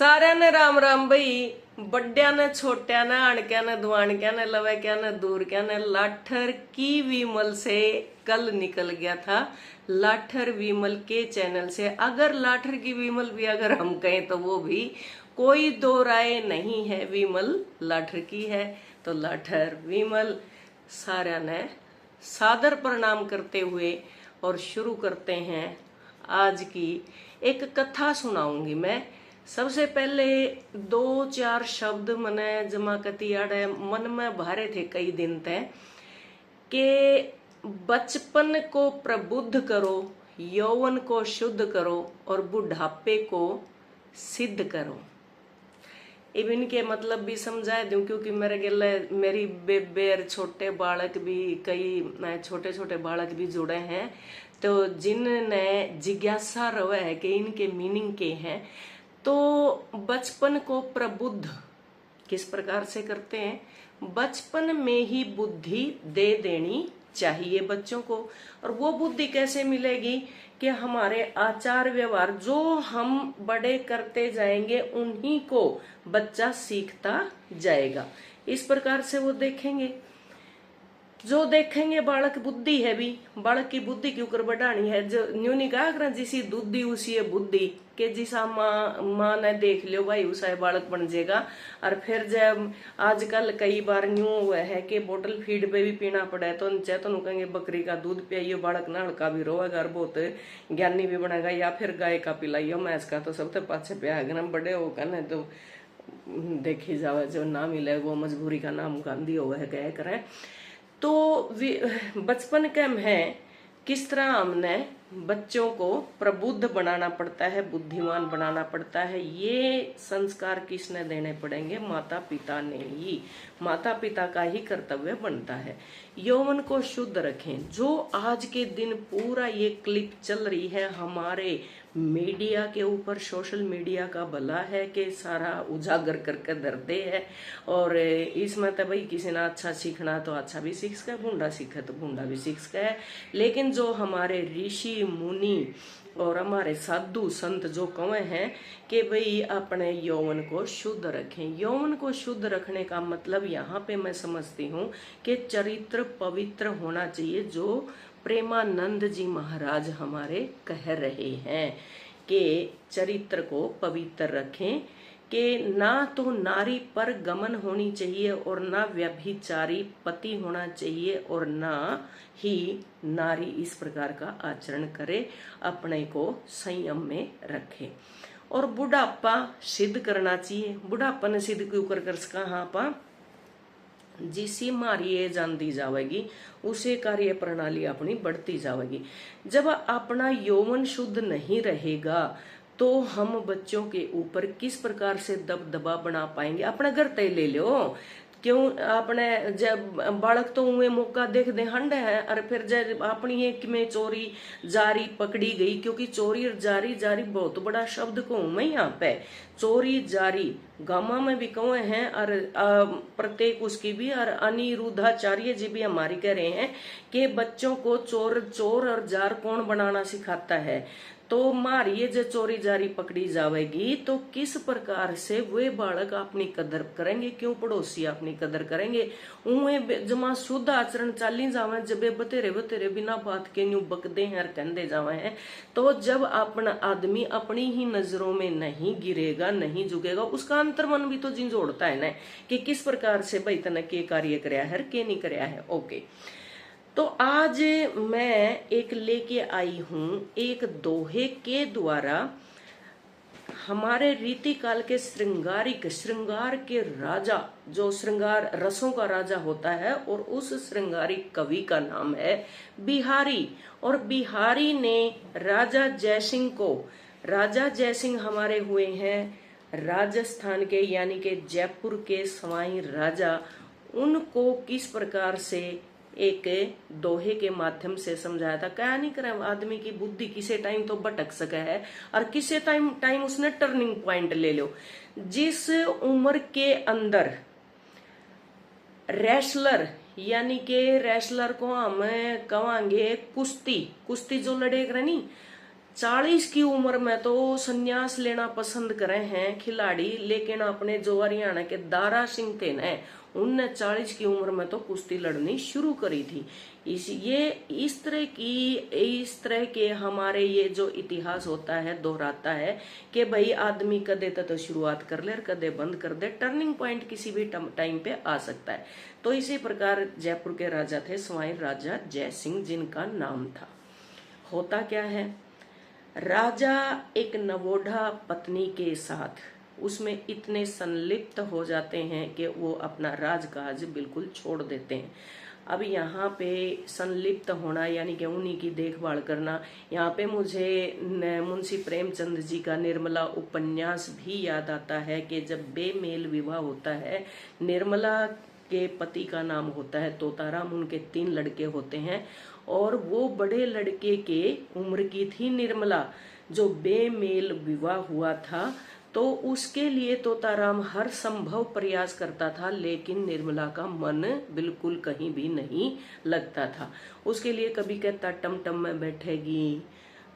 सारे ने राम राम भाई। बड्या ने छोट्या ने अणक्या ने दुआणक्या ने लवैक्या ने दूरक्या ने लाठर की विमल से कल निकल गया था। लाठर विमल के चैनल से अगर लाठर की विमल भी अगर हम कहें तो वो भी कोई दो राय नहीं है, विमल लाठर की है। तो लाठर विमल सारा ने सादर प्रणाम करते हुए और शुरू करते हैं आज की एक कथा सुनाऊंगी मैं। सबसे पहले दो चार शब्द मने जमा कतियाड़े मन में भारे थे कई दिन तक के बचपन को प्रबुद्ध करो, यौवन को शुद्ध करो और बुढ़ापे को सिद्ध करो। इवन के मतलब भी समझाए दूं क्योंकि मेरे गिले मेरी बेबेर छोटे बालक भी कई छोटे छोटे बालक भी जुड़े हैं, तो जिनने जिज्ञासा रहे है कि इनके मीनिंग के हैं। तो बचपन को प्रबुद्ध किस प्रकार से करते हैं? बचपन में ही बुद्धि दे देनी चाहिए बच्चों को। और वो बुद्धि कैसे मिलेगी कि हमारे आचार व्यवहार जो हम बड़े करते जाएंगे उन्हीं को बच्चा सीखता जाएगा। इस प्रकार से वो देखेंगे, जो देखेंगे बालक बुद्धि है भी, बालक की बुद्धि क्यों कर बढ़ानी है। जो न्यू नहीं कहा कर जिसी दुद्धि उसी है बुद्धि के जिसा माँ ने देख लियो भाई उसा बालक बन जाएगा। और फिर जब आजकल कई बार न्यू हुआ है कि बोतल फीड पे भी पीना पड़ा है, तो चाहे तो कहेंगे बकरी का दूध पिलाइयो, बालक ना हल्का भी रोएगा और बहुत ज्ञानी भी बनेगा, या फिर गाय का पिलाइयो मैस का, तो सबसे पाछे प्याग ना बड़े होगा ना तो देखी जावे जो ना मिले वो मजबूरी का नाम गांधी हो है कह करें। तो बचपन के में किस तरह हमने बच्चों को प्रबुद्ध बनाना पड़ता है, बुद्धिमान बनाना पड़ता है, ये संस्कार किसने देने पड़ेंगे? माता पिता ने ही। माता पिता का ही कर्तव्य बनता है। यौवन को शुद्ध रखें। जो आज के दिन पूरा ये क्लिप चल रही है हमारे मीडिया के ऊपर, सोशल मीडिया का भला है कि सारा उजागर करके धरते है। और इसमें तो भाई किसी ने अच्छा सीखना तो अच्छा भी सीख सके, भूंडा सीखे तो भूंडा भी सीख सके। लेकिन जो हमारे ऋषि मुनि और हमारे साधु संत जो कहे हैं कि भाई अपने यौवन को शुद्ध रखें। यौवन को शुद्ध रखने का मतलब यहाँ पे मैं समझती हूँ कि चरित्र पवित्र होना चाहिए, जो प्रेमानंद जी महाराज हमारे कह रहे हैं कि चरित्र को पवित्र रखें, कि ना तो नारी पर गमन होनी चाहिए और ना व्यभिचारी पति होना चाहिए और ना ही नारी इस प्रकार का आचरण करे, अपने को संयम में रखे। और बुढ़ापा सिद्ध करना चाहिए। बुढ़ापा ने सिद्ध क्यों कर सका? हाँ पा जिसी मारी ये जानती जाएगी उसे कार्य प्रणाली अपनी बढ़ती जाएगी। जब अपना यौवन शुद्ध नहीं रहेगा तो हम बच्चों के ऊपर किस प्रकार से दबदबा बना पाएंगे? अपने घर तय ले लो क्यों? अपने जब बालक तो उन्हें मौका देख दे हंड है, और फिर जब अपनी एक में चोरी जारी पकड़ी गई, क्योंकि चोरी और जारी जारी बहुत बड़ा शब्द कहूं मैं यहाँ पे। चोरी जारी गामा में भी कहे हैं और प्रत्येक उसकी भी, और अनिरुद्धाचार्य जी भी हमारी कह रहे हैं कि बच्चों को चोर चोर और जार कौन बनाना सिखाता है। तो मारिए जो चोरी जारी पकड़ी जाएगी तो किस प्रकार से वे बालक अपनी कदर करेंगे? क्यों पड़ोसी अपनी कदर करेंगे? उन्हें जमा शुद्ध आचरण चाली जावे, जब बतेरे बतेरे बिना बात के न्यू बकदे हैं और कहते जावे हैं। तो जब अपना आदमी अपनी ही नजरों में नहीं गिरेगा, नहीं झुकेगा, उसका अंतर्मन भी तो झिंझोड़ता है ना कि किस प्रकार से भाई तने के कार्य कराया है के नहीं कराया है। ओके, तो आज मैं एक लेके आई हूं एक दोहे के द्वारा हमारे रीतिकाल के श्रृंगार के राजा, जो श्रृंगार रसों का राजा होता है, और उस श्रृंगारिक कवि का नाम है बिहारी। और बिहारी ने राजा जयसिंह को, राजा जयसिंह हमारे हुए हैं राजस्थान के यानी कि जयपुर के सवाई राजा, उनको किस प्रकार से एक दोहे के माध्यम से समझाया था। क्या नहीं करे आदमी की बुद्धि किसी टाइम तो भटक सके है और किसी टाइम उसने टर्निंग पॉइंट ले लो। जिस उम्र के अंदर रेसलर यानी के रेसलर को हम कहेंगे कुश्ती जो लड़े नहीं, 40 की उम्र में तो संन्यास लेना पसंद करे हैं खिलाड़ी, लेकिन अपने जो हरियाणा के दारा सिंह थे न, उनने 40 की उम्र में तो कुश्ती लड़नी शुरू करी थी। इस तरह के हमारे ये जो इतिहास होता है दोहराता है कि भाई आदमी कदे तो शुरुआत कर ले और कदे बंद कर दे, टर्निंग पॉइंट किसी भी टाइम पे आ सकता है। तो इसी प्रकार जयपुर के राजा थे सवाई राजा जय सिंह, जिनका नाम था। होता क्या है, राजा एक नवोढ़ा पत्नी के साथ उसमें इतने संलिप्त हो जाते हैं कि वो अपना राजकाज बिल्कुल छोड़ देते हैं। अब यहाँ पे संलिप्त होना यानी कि उन्हीं की देखभाल करना, यहाँ पे मुझे मुंशी प्रेमचंद जी का निर्मला उपन्यास भी याद आता है कि जब बेमेल विवाह होता है, निर्मला के पति का नाम होता है तोताराम, उनके 3 लड़के होते हैं और वो बड़े लड़के के उम्र की थी निर्मला, जो बेमेल विवाह हुआ था। तो उसके लिए तोताराम हर संभव प्रयास करता था, लेकिन निर्मला का मन बिल्कुल कहीं भी नहीं लगता था। उसके लिए कभी कहता टमटम में बैठेगी,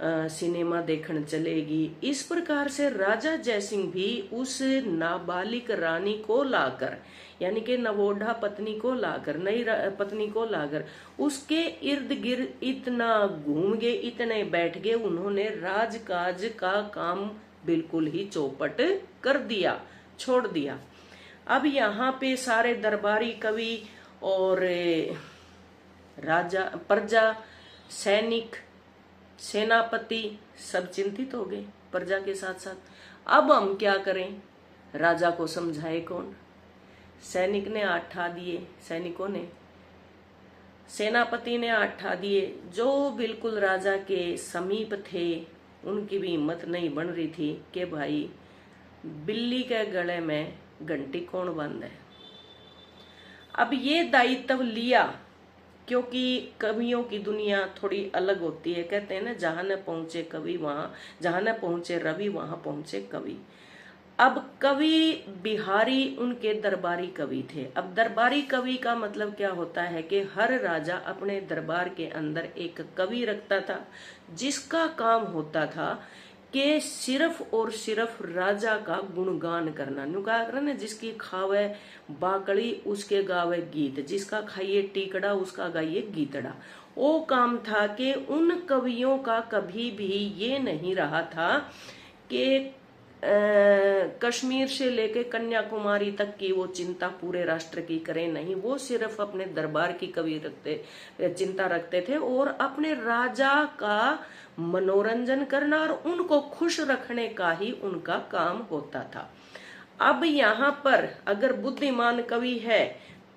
सिनेमा देखने चलेगी। इस प्रकार से राजा जयसिंह भी उस नाबालिग रानी को लाकर, यानी कि नवोढ़ा पत्नी को लाकर, नई पत्नी को लाकर उसके इर्द गिर्द इतना घूम गए, इतने बैठ गए, उन्होंने राजकाज का काम बिल्कुल ही चौपट कर दिया, छोड़ दिया। अब यहाँ पे सारे दरबारी कवि और राजा, प्रजा, सैनिक, सेनापति सब चिंतित हो गए प्रजा के साथ साथ। अब हम क्या करें, राजा को समझाए कौन? सैनिक ने हाथ ठा दिए, सैनिकों ने, सेनापति ने हाथ ठा दिए, जो बिल्कुल राजा के समीप थे उनकी भी हिम्मत नहीं बन रही थी कि भाई बिल्ली के गले में घंटी कौन बंद है। अब ये दायित्व लिया, क्योंकि कवियों की दुनिया थोड़ी अलग होती है। कहते हैं ना, जहां न पहुंचे कवि वहां, जहां न पहुंचे रवि वहां पहुंचे कवि। अब कवि बिहारी उनके दरबारी कवि थे। अब दरबारी कवि का मतलब क्या होता है कि हर राजा अपने दरबार के अंदर एक कवि रखता था, जिसका काम होता था कि सिर्फ और सिर्फ राजा का गुणगान करना। नु कहा करना, जिसकी खावे बाकड़ी उसके गावे गीत, जिसका खाइए टीकड़ा उसका गाइए गीतड़ा। वो काम था कि उन कवियों का कभी भी ये नहीं रहा था कि कश्मीर से लेके कन्याकुमारी तक की वो चिंता पूरे राष्ट्र की करें, नहीं, वो सिर्फ अपने दरबार की चिंता रखते थे और अपने राजा का मनोरंजन करना और उनको खुश रखने का ही उनका काम होता था। अब यहाँ पर अगर बुद्धिमान कवि है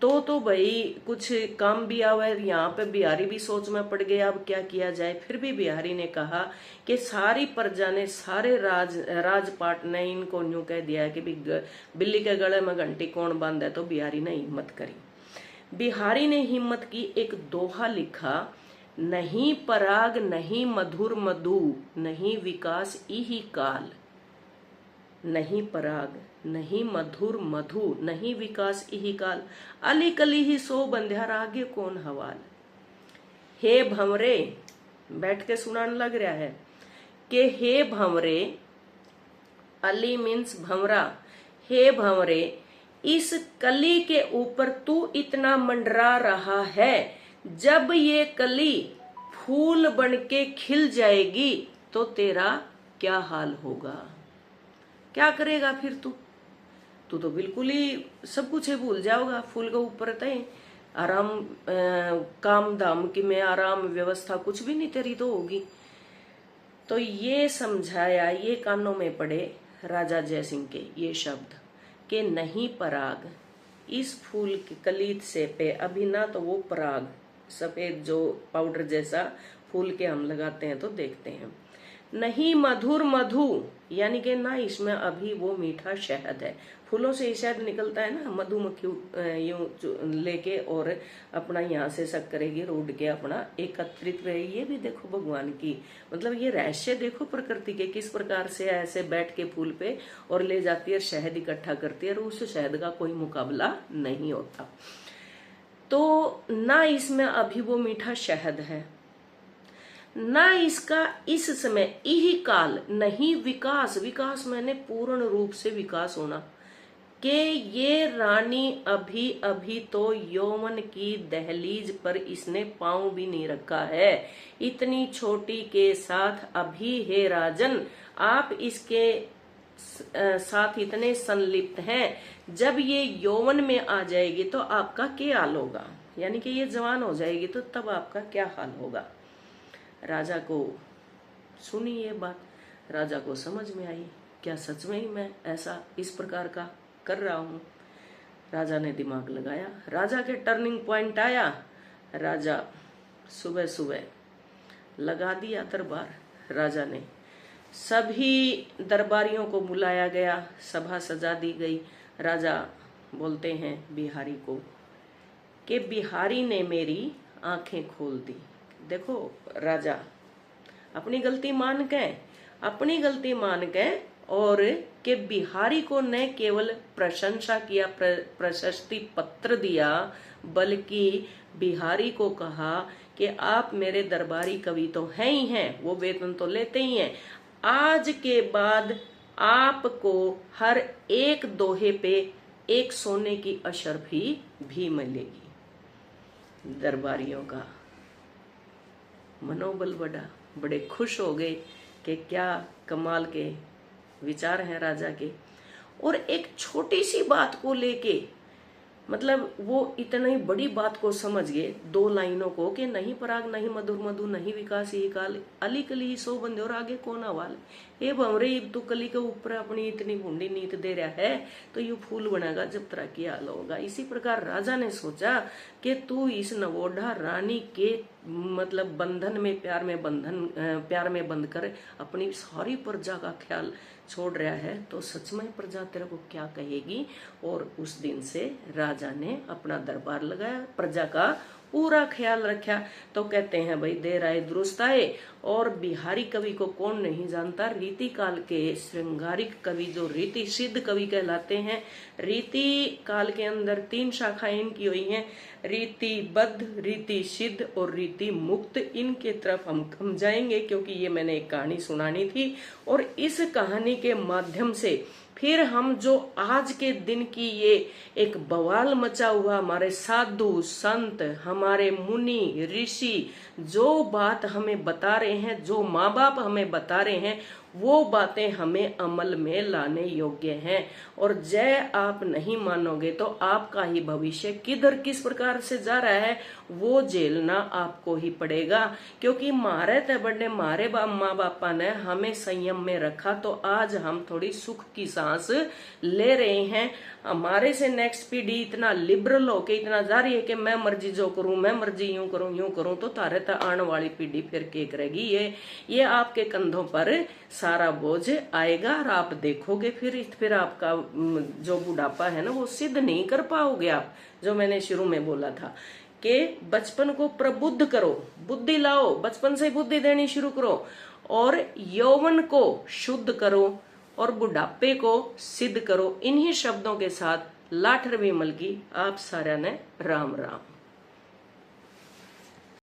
तो भाई कुछ काम भी आवे। यहाँ पे बिहारी भी सोच में पड़ गया, अब क्या किया जाए। फिर भी बिहारी ने कहा कि सारी प्रजा ने, सारे राजपाट ने इनको न्यू कह दिया है कि बिल्ली के गले में घंटी कौन बांध है। तो बिहारी ने हिम्मत करी। बिहारी ने हिम्मत की, एक दोहा लिखा, नहीं पराग नहीं मधुर मधु, नहीं विकास इही काल। नहीं पराग नहीं मधुर मधु, नहीं विकास इही काल, अली कली ही सो बंध्या रागे कौन हवाल। हे भंवरे, बैठ के सुनाने लग रहा है कि हे भंवरे, अली मीन्स भंवरा, हे भंवरे, इस कली के ऊपर तू इतना मंडरा रहा है, जब ये कली फूल बन के खिल जाएगी तो तेरा क्या हाल होगा। क्या करेगा फिर तू तो बिल्कुल ही सब कुछ है भूल जाओगा। फूल के ऊपर तय आराम, काम धाम की में आराम व्यवस्था कुछ भी नहीं तेरी तो होगी। तो ये समझाया, ये कानों में पड़े राजा जयसिंह के ये शब्द कि नहीं पराग, इस फूल की कली से पे अभी ना तो वो पराग सफेद जो पाउडर जैसा फूल के हम लगाते हैं तो देखते हैं, नहीं मधुर मधु, यानी कि ना इसमें अभी वो मीठा शहद है। फूलों से शहद निकलता है ना, मधुमक्खी यूं लेके और अपना यहाँ से शक्करेगी रोड के अपना एकत्रित रहे। ये भी देखो भगवान की, मतलब ये रहस्य देखो प्रकृति के, किस प्रकार से ऐसे बैठ के फूल पे और ले जाती है, शहद इकट्ठा करती है और उस शहद का कोई मुकाबला नहीं होता। तो ना इसमें अभी वो मीठा शहद है, ना इसका इस समय यही काल नहीं विकास, विकास मैंने पूर्ण रूप से विकास होना, कि ये रानी अभी अभी तो यौवन की दहलीज पर इसने पांव भी नहीं रखा है, इतनी छोटी के साथ अभी हे राजन आप इसके साथ इतने संलिप्त हैं, जब ये यौवन में आ जाएगी तो आपका क्या हाल होगा, यानी कि ये जवान हो जाएगी तो तब आपका क्या हाल होगा। राजा को सुनी ये बात, राजा को समझ में आई, क्या सच में ही मैं ऐसा इस प्रकार का कर रहा हूं। राजा ने दिमाग लगाया, राजा के टर्निंग पॉइंट आया, राजा सुबह सुबह लगा दिया दरबार। राजा ने सभी दरबारियों को बुलाया गया, सभा सजा दी गई। राजा बोलते हैं बिहारी को कि बिहारी ने मेरी आंखें खोल दी। देखो राजा अपनी गलती मान के और कि बिहारी को न केवल प्रशंसा किया, प्रशस्ति पत्र दिया, बल्कि बिहारी को कहा कि आप मेरे दरबारी कवि तो हैं ही हैं, वो वेतन तो लेते ही हैं, आज के बाद आपको हर एक दोहे पे एक सोने की अशर्फी भी मिलेगी। दरबारियों का मनोबल बढ़ा, बड़े खुश हो गए कि क्या कमाल के विचार हैं राजा के। और एक छोटी सी बात को लेके मतलब वो इतनी बड़ी बात को समझ गए, 2 लाइनों को, कि नहीं पराग नहीं मधुर मधु नहीं विकास ही काल, अली कली सो बंदे और आगे कौन आवाल। ये भंवरे तू कली के ऊपर अपनी इतनी भूडी नीत दे रहा है तो ये फूल बनेगा जब तरह की हाल होगा। इसी प्रकार राजा ने सोचा कि तू इस नवोढ़ा रानी के मतलब बंधन में प्यार में बंध कर अपनी सारी प्रजा का ख्याल छोड़ रहा है, तो सच में प्रजा तेरे को क्या कहेगी। और उस दिन से राजा ने अपना दरबार लगाया, प्रजा का पूरा ख्याल रखा। तो कहते हैं भाई देर आए दुरुस्त आए। और बिहारी कवि को कौन नहीं जानता, रीति काल के श्रृंगारिक कवि जो रीति सिद्ध कवि कहलाते हैं। रीति काल के अंदर 3 शाखाएं इनकी हुई हैं, रीतिबद्ध, रीति सिद्ध और रीति मुक्त। इनके तरफ हम जाएंगे क्योंकि ये मैंने एक कहानी सुनानी थी, और इस कहानी के माध्यम से फिर हम जो आज के दिन की ये एक बवाल मचा हुआ हमारे साधु संत, हमारे मुनि ऋषि जो बात हमें बता रहे हैं, जो माँ बाप हमें बता रहे हैं, वो बातें हमें अमल में लाने योग्य हैं। और जय आप नहीं मानोगे तो आपका ही भविष्य किस प्रकार से जा रहा है वो झेलना आपको ही पड़ेगा। क्योंकि मारे माँ बापा ने हमें संयम में रखा, तो आज हम थोड़ी सुख की सांस ले रहे हैं। हमारे से नेक्स्ट पीढ़ी इतना लिबरल होके इतना जा रही है कि मैं मर्जी जो करूं, मैं मर्जी यूं करूं, तो तारे तक आने वाली पीढ़ी फिर के करेगी। ये आपके कंधों पर सारा बोझ आएगा और आप देखोगे फिर आपका जो बुढ़ापा है ना वो सिद्ध नहीं कर पाओगे आप। जो मैंने शुरू में बोला था कि बचपन को प्रबुद्ध करो, बुद्धि लाओ, बचपन से बुद्धि देनी शुरू करो, और यौवन को शुद्ध करो और बुढ़ापे को सिद्ध करो। इन्हीं शब्दों के साथ लाठर विमल की आप सारा ने राम राम।